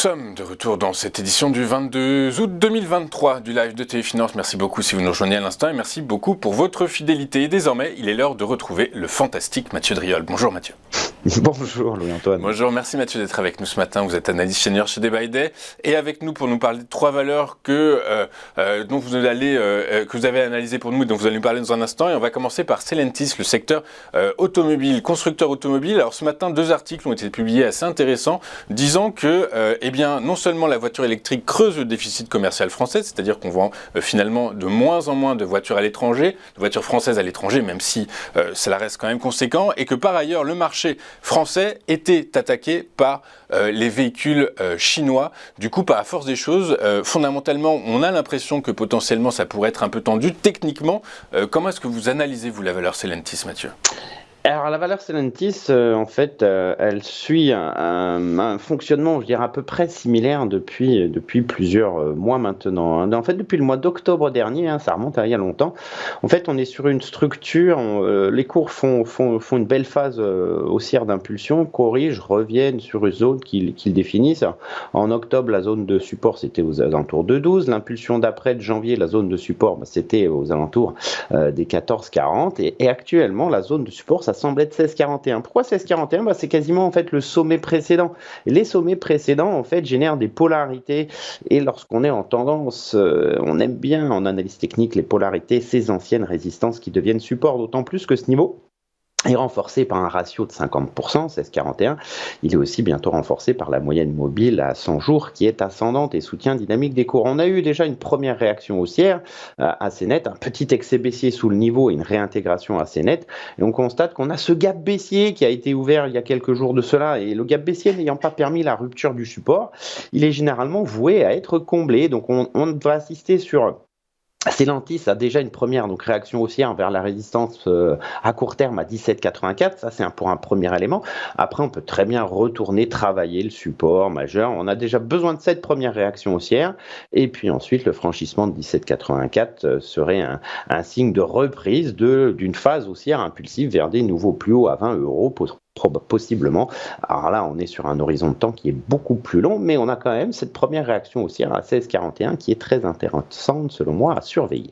sommes de retour dans cette édition du 22 août 2023 du live de Téléfinance. Merci beaucoup si vous nous rejoignez à l'instant et merci beaucoup pour votre fidélité. Et désormais, il est l'heure de retrouver le fantastique Mathieu Driol. Bonjour Mathieu. Bonjour Louis-Antoine. Bonjour, merci Mathieu d'être avec nous ce matin. Vous êtes analyste senior chez Day by Day et avec nous pour nous parler de trois valeurs que vous avez analysées pour nous et dont vous allez nous parler dans un instant. Et on va commencer par Stellantis, le secteur automobile, constructeur automobile. Alors ce matin, deux articles ont été publiés assez intéressants disant que non seulement la voiture électrique creuse le déficit commercial français, c'est-à-dire qu'on vend finalement de moins en moins de voitures à l'étranger, de voitures françaises à l'étranger, même si cela reste quand même conséquent, et que par ailleurs le marché français était attaqué par les véhicules chinois. Du coup, par la force des choses, fondamentalement, on a l'impression que potentiellement ça pourrait être un peu tendu. Techniquement, comment est-ce que vous analysez-vous la valeur Stellantis, Mathieu ? Alors la valeur Stellantis, elle suit un fonctionnement, je dirais, à peu près similaire depuis plusieurs mois maintenant. En fait, depuis le mois d'octobre dernier, ça remonte à il y a longtemps. En fait, on est sur une structure, les cours font une belle phase haussière d'impulsion, corrigent, reviennent sur une zone qu'ils définissent. En octobre, la zone de support, c'était aux alentours de 12. L'impulsion d'après de janvier, la zone de support, c'était aux alentours des 14,40. Et actuellement, la zone de support, ça semble être 16,41. Pourquoi 16,41 ? C'est quasiment en fait le sommet précédent. Les sommets précédents en fait génèrent des polarités et lorsqu'on est en tendance, on aime bien en analyse technique les polarités, ces anciennes résistances qui deviennent support, d'autant plus que ce niveau est renforcé par un ratio de 50%, 16,41. Il est aussi bientôt renforcé par la moyenne mobile à 100 jours qui est ascendante et soutient dynamique des cours. On a eu déjà une première réaction haussière assez nette, un petit excès baissier sous le niveau et une réintégration assez nette. Et on constate qu'on a ce gap baissier qui a été ouvert il y a quelques jours de cela et le gap baissier n'ayant pas permis la rupture du support, il est généralement voué à être comblé. Donc on va assister sur... Stellantis a déjà une première réaction haussière vers la résistance à court terme à 17,84. Ça, c'est pour un premier élément. Après, on peut très bien retourner travailler le support majeur. On a déjà besoin de cette première réaction haussière. Et puis ensuite, le franchissement de 17,84 serait un signe de reprise d'une phase haussière impulsive vers des nouveaux plus hauts à 20 euros possiblement. Alors là, on est sur un horizon de temps qui est beaucoup plus long, mais on a quand même cette première réaction haussière à 16,41 qui est très intéressante selon moi à surveiller.